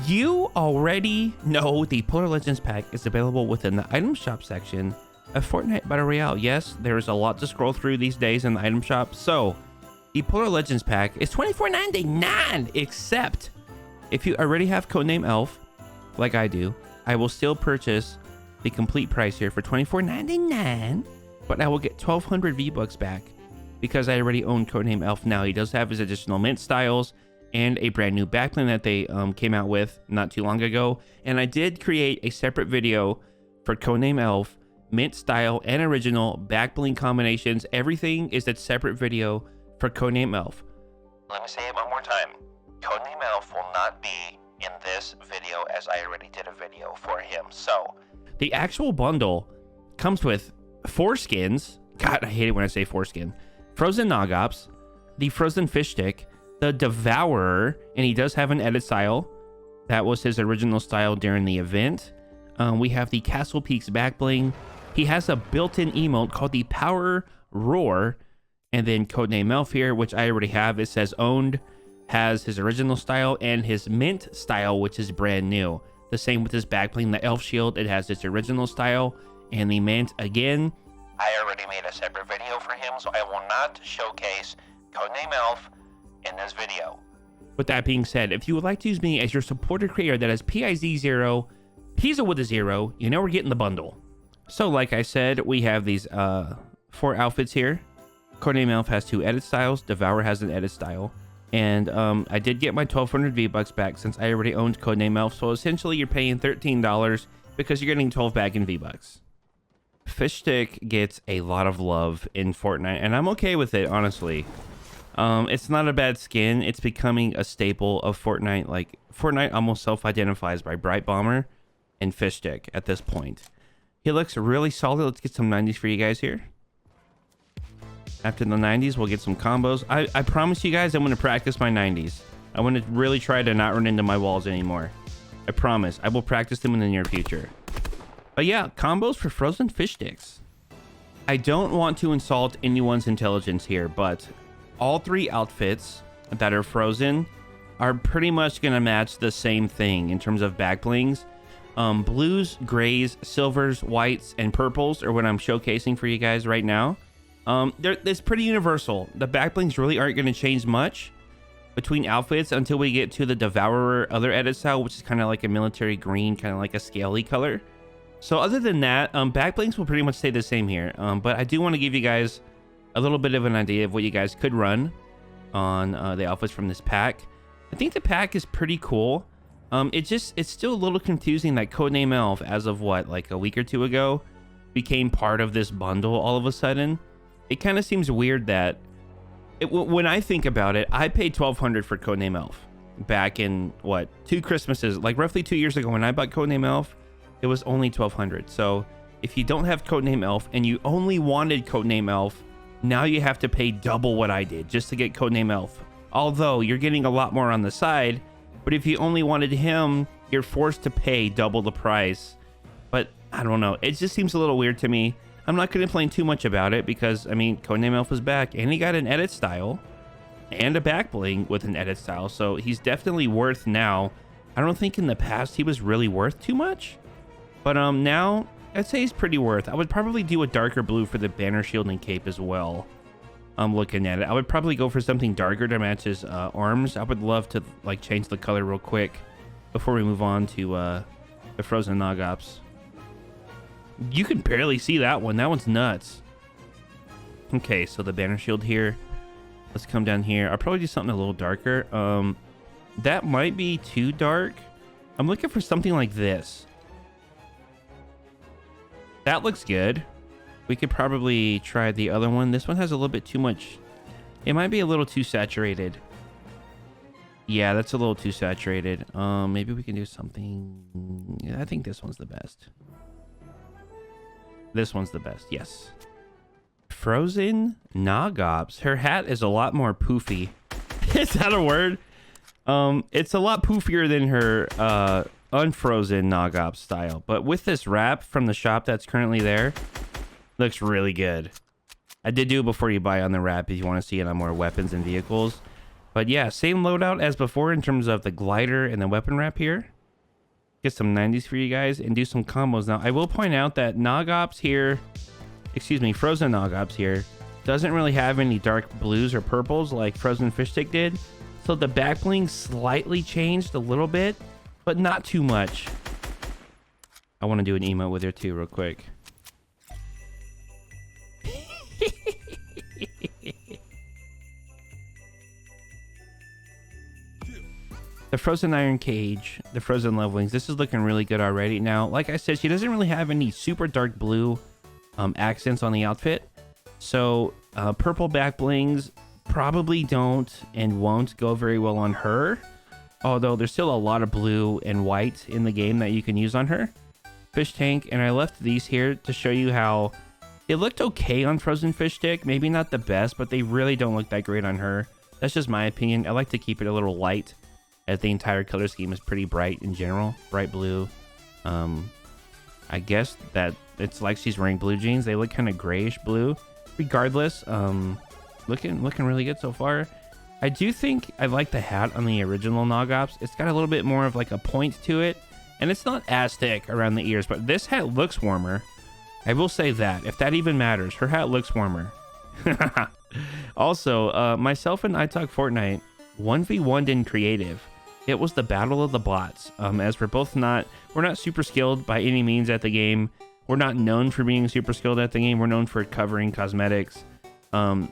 You already know the Polar Legends pack is available within the item shop section of Fortnite Battle Royale. Yes, there is a lot to scroll through these days in the item shop. So the Polar Legends pack is $24.99, except if you already have codename Elf, like I do, I will still purchase the complete price here for $24.99, but I will get 1,200 V-Bucks back because I already own codename Elf now. He does have his additional mint styles and a brand new Bag Bling that they came out with not too long ago. And I did create a separate video for codename Elf, mint style and original Bag Bling combinations. Everything is a separate video for codename Elf. Let me say it one more time. Codename Elf will not be in this video as I already did a video for him. So the actual bundle comes with 4 skins. God, I hate it when I say foreskin. Frozen Nog Ops, the Frozen Fishstick, the Devourer, and he does have an edit style. That was his original style during the event. We have the Castle Peaks Bag Bling. He has a built-in emote called the Power Roar, and then codename Elf here, which I already have. It says owned, has his original style and his mint style, which is brand new. The same with his Bag Bling, the Elf Shield. It has its original style and the mint again. I already made a separate video for him, so I will not showcase codename Elf in this video. With that being said, if you would like to use me as your supported creator that has PIZO, PIZO with a 0, you know we're getting the bundle. So like I said, we have these 4 outfits here. Codename Elf has 2 edit styles. Devourer has an edit style. And I did get my 1,200 V-Bucks back since I already owned codename Elf. So essentially you're paying $13 because you're getting 12 back in V-Bucks. Fishstick gets a lot of love in Fortnite, and I'm okay with it, honestly. It's not a bad skin. It's becoming a staple of Fortnite. Like, Fortnite almost self-identifies by Bright Bomber and Fishstick at this point. He looks really solid. Let's get some 90s for you guys here. After the 90s, we'll get some combos. I promise you guys I'm going to practice my 90s. I want to really try to not run into my walls anymore. I promise. I will practice them in the near future. But yeah, combos for Frozen Fishsticks. I don't want to insult anyone's intelligence here, but all 3 outfits that are frozen are pretty much going to match the same thing in terms of Bag Blings. Blues, grays, silvers, whites, and purples are what I'm showcasing for you guys right now. It's pretty universal. The Bag Blings really aren't going to change much between outfits until we get to the Devourer other edit style, which is kind of like a military green, kind of like a scaly color. So other than that, Bag Blings will pretty much stay the same here. But I do want to give you guys a little bit of an idea of what you guys could run on the outfits from this pack. I think the pack is pretty cool. It's still a little confusing that codename Elf, as of what, like a week or 2 ago, became part of this bundle all of a sudden. It kind of seems weird that when I think about it, I paid $1,200 for codename Elf back in what, 2 Christmases, like roughly 2 years ago when I bought codename Elf. It was only $1,200. So if you don't have codename Elf and you only wanted codename Elf, now you have to pay double what I did just to get codename Elf. Although you're getting a lot more on the side, but if you only wanted him, you're forced to pay double the price. But I don't know. It just seems a little weird to me. I'm not going to complain too much about it because, I mean, codename Elf is back and he got an edit style and a Bag Bling with an edit style. So he's definitely worth now. I don't think in the past he was really worth too much. But now I'd say he's pretty worth. I would probably do a darker blue for the banner shield and cape as well. I'm looking at it. I would probably go for something darker to match his arms. I would love to like change the color real quick before we move on to the Frozen Nog Ops. You can barely see that one. That one's nuts. Okay, so the banner shield here. Let's come down here. I'll probably do something a little darker. That might be too dark. I'm looking for something like this. That looks good. We could probably try the other one. This one has a little bit too much. It might be a little too saturated. Yeah, that's a little too saturated. Maybe we can do something. Yeah, I think this one's the best. This one's the best. Yes. Frozen Nog Ops. Her hat is a lot more poofy. Is that a word? It's a lot poofier than her unfrozen Nog Ops style, but with this wrap from the shop that's currently there, looks really good. I did do it before you buy on the wrap if you want to see it on more weapons and vehicles. But yeah, same loadout as before in terms of the glider and the weapon wrap here. Get some 90s for you guys and do some combos. Now, I will point out that Nog Ops here, excuse me, Frozen Nog Ops here, doesn't really have any dark blues or purples like Frozen Fishstick did. So the Bag Bling slightly changed a little bit, but not too much. I want to do an emote with her too real quick. The Frozen Iron Cage, the Frozen Levelings, this is looking really good already. Now, like I said, she doesn't really have any super dark blue accents on the outfit. So purple Bag Blings probably don't and won't go very well on her. Although there's still a lot of blue and white in the game that you can use on her. Fish Tank, and I left these here to show you how it looked okay on Frozen Fishstick. Maybe not the best, but they really don't look that great on her. That's just my opinion. I like to keep it a little light, as the entire color scheme is pretty bright in general. Bright blue. I guess that it's like she's wearing blue jeans. They look kind of grayish blue. Regardless, looking really good so far. I do think I like the hat on the original Nog Ops. It's got a little bit more of like a point to it, and it's not as thick around the ears, but this hat looks warmer. I will say that, if that even matters. Her hat looks warmer. Also, myself and I Talk Fortnite 1v1'd in creative. It was the battle of the bots. As we're not super skilled by any means at the game. We're not known for being super skilled at the game. We're known for covering cosmetics.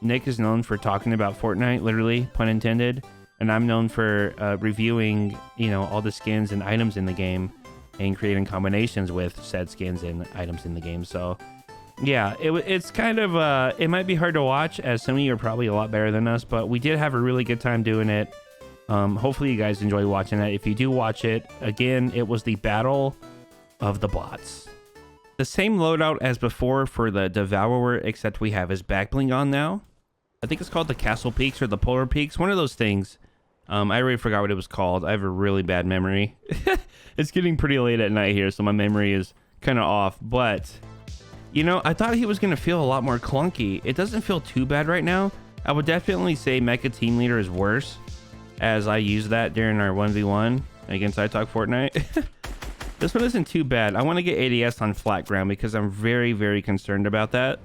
Nick is known for talking about Fortnite, literally, pun intended. And I'm known for reviewing, all the skins and items in the game and creating combinations with said skins and items in the game. So, yeah, it's kind of, it might be hard to watch, as some of you are probably a lot better than us, but we did have a really good time doing it. Hopefully you guys enjoy watching that. If you do watch it, again, it was the battle of the bots. The same loadout as before for the Devourer, except we have his Bag Bling on now. I think it's called the Castle Peaks or the Polar Peaks, one of those things. I already forgot what it was called. I have a really bad memory. It's getting pretty late at night here, so my memory is kind of off. But, I thought he was going to feel a lot more clunky. It doesn't feel too bad right now. I would definitely say Mecha Team Leader is worse, as I used that during our 1v1 against I Talk Fortnite. This one isn't too bad. I want to get ADS on flat ground because I'm very, very concerned about that,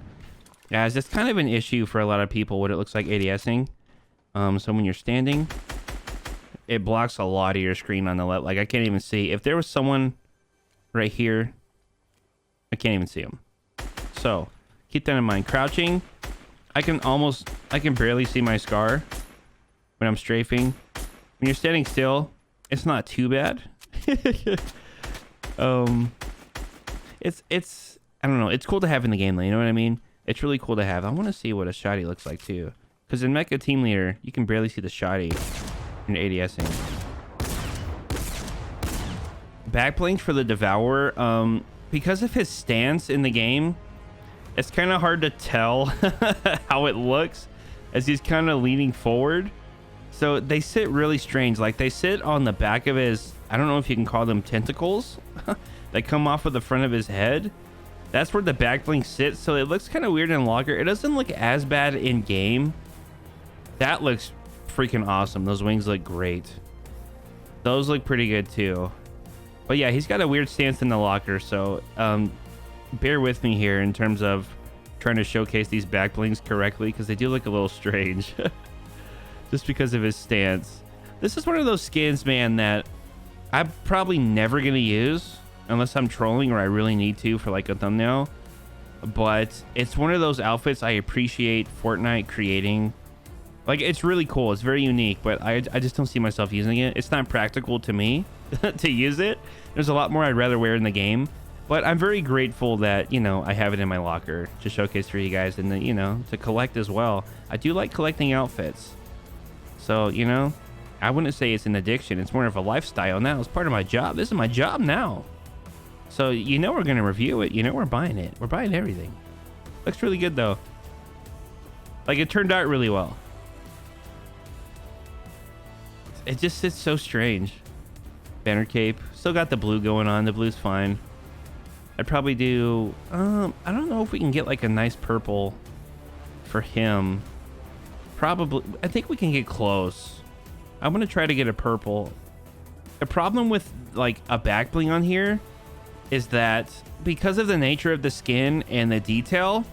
as it's kind of an issue for a lot of people what it looks like ADSing. So when you're standing, it blocks a lot of your screen on the left. Like, I can't even see. If there was someone right here, I can't even see them. So keep that in mind. Crouching, I can barely see my scar when I'm strafing. When you're standing still, it's not too bad. It's I don't know, it's cool to have in the game though, you know what I mean? It's really cool to have. I want to see what a shoddy looks like too, because in Mecha Team Leader you can barely see the shoddy in ADSing. Bag Bling for the Devourer, because of his stance in the game, it's kind of hard to tell how it looks as he's kind of leaning forward. So they sit really strange. Like, they sit on the back of his, I don't know if you can call them tentacles, that come off of the front of his head. That's where the Bag Bling sits. So it looks kind of weird in locker. It doesn't look as bad in game. That looks freaking awesome. Those wings look great. Those look pretty good too. But yeah, he's got a weird stance in the locker. So bear with me here in terms of trying to showcase these Bag Blings correctly, because they do look a little strange. Just because of his stance. This is one of those skins, man, that I'm probably never going to use unless I'm trolling or I really need to for like a thumbnail. But it's one of those outfits I appreciate Fortnite creating. Like, it's really cool. It's very unique, but I just don't see myself using it. It's not practical to me to use it. There's a lot more I'd rather wear in the game. But I'm very grateful that, I have it in my locker to showcase for you guys and, to collect as well. I do like collecting outfits. So, I wouldn't say it's an addiction. It's more of a lifestyle now. It's part of my job. This is my job now. So, we're going to review it. We're buying it. We're buying everything. Looks really good, though. Like, it turned out really well. It just sits so strange. Banner cape. Still got the blue going on. The blue's fine. I'd probably do... I don't know if we can get, like, a nice purple for him. Probably, I think we can get close. I'm gonna try to get a purple. The problem with like a back bling on here is that because of the nature of the skin and the detail,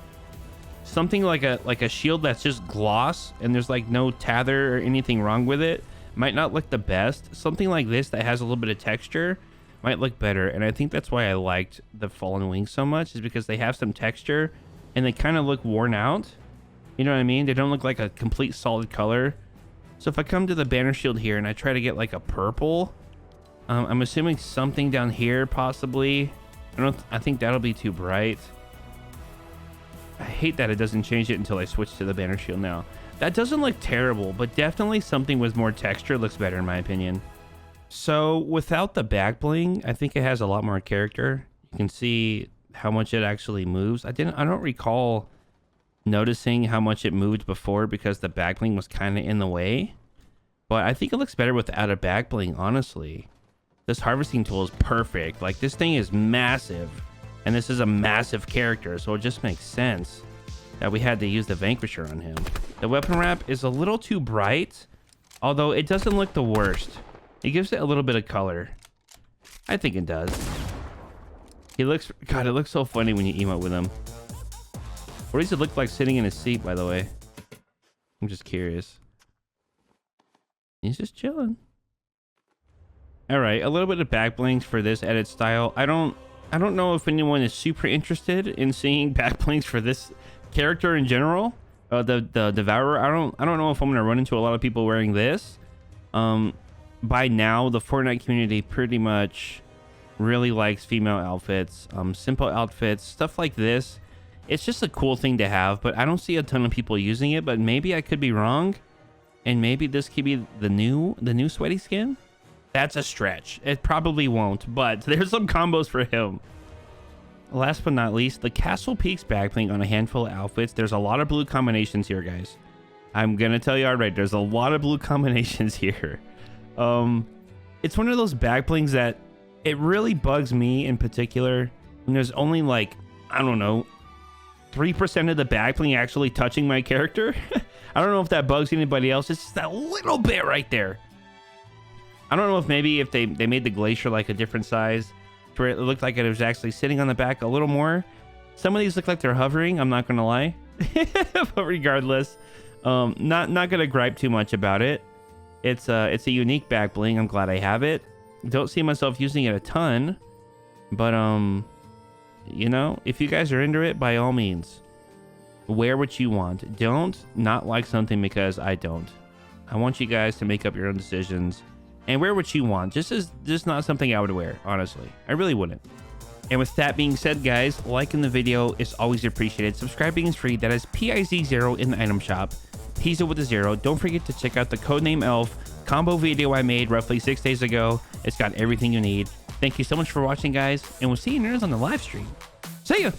something like a shield that's just gloss and there's like no tether or anything wrong with it might not look the best. Something like this that has a little bit of texture might look better, and I think that's why I liked the fallen wings so much, is because they have some texture and they kind of look worn out. You know what I mean? They don't look like a complete solid color. So if I come to the banner shield here and I try to get like a purple, I'm assuming something down here possibly. I think that'll be too bright. I hate that it doesn't change it until I switch to the banner shield now. That doesn't look terrible, but definitely something with more texture looks better in my opinion. So without the back bling, I think it has a lot more character. You can see how much it actually moves. I don't recall noticing how much it moved before because the back bling was kind of in the way. But I think it looks better without a back bling, honestly. This harvesting tool is perfect. Like, this thing is massive, and this is a massive character, so it just makes sense that we had to use the Vanquisher on him. The weapon wrap is a little too bright, although it doesn't look the worst. It gives it a little bit of color. I think it does. God, it looks so funny when you emote with him. What does it look like sitting in his seat, by the way? I'm just curious. He's just chilling. All right, a little bit of back blings for this edit style. I don't know if anyone is super interested in seeing back blings for this character in general. The Devourer. I don't know if I'm gonna run into a lot of people wearing this. By now, the Fortnite community pretty much really likes female outfits, simple outfits, stuff like this. It's just a cool thing to have, but I don't see a ton of people using it. But maybe I could be wrong, and maybe this could be the new sweaty skin. That's a stretch. It probably won't, but there's some combos for him. Last but not least, the Castle Peaks back bling on a handful of outfits. There's a lot of blue combinations here, guys. I'm gonna tell you alright, there's a lot of blue combinations here. It's one of those back blings that it really bugs me in particular when there's only like, I don't know, 3% of the back bling actually touching my character. I don't know if that bugs anybody else. It's just that little bit right there. I don't know if maybe if they made the glacier like a different size where it looked like it was actually sitting on the back a little more. Some of these look like they're hovering, I'm not gonna lie. But regardless, not gonna gripe too much about it. It's a unique back bling. I'm glad I have it. Don't see myself using it a ton, but you know, if you guys are into it, by all means, wear what you want. Don't not like something because I don't. I want you guys to make up your own decisions and wear what you want. Just not something I would wear, honestly. I really wouldn't. And with that being said, guys, liking the video is always appreciated. Subscribing is free. That is PIZ0 in the item shop. PIZO with a 0. Don't forget to check out the Codename Elf combo video I made roughly 6 days ago. It's got everything you need. Thank you so much for watching, guys, and we'll see you nerds on the live stream. See ya!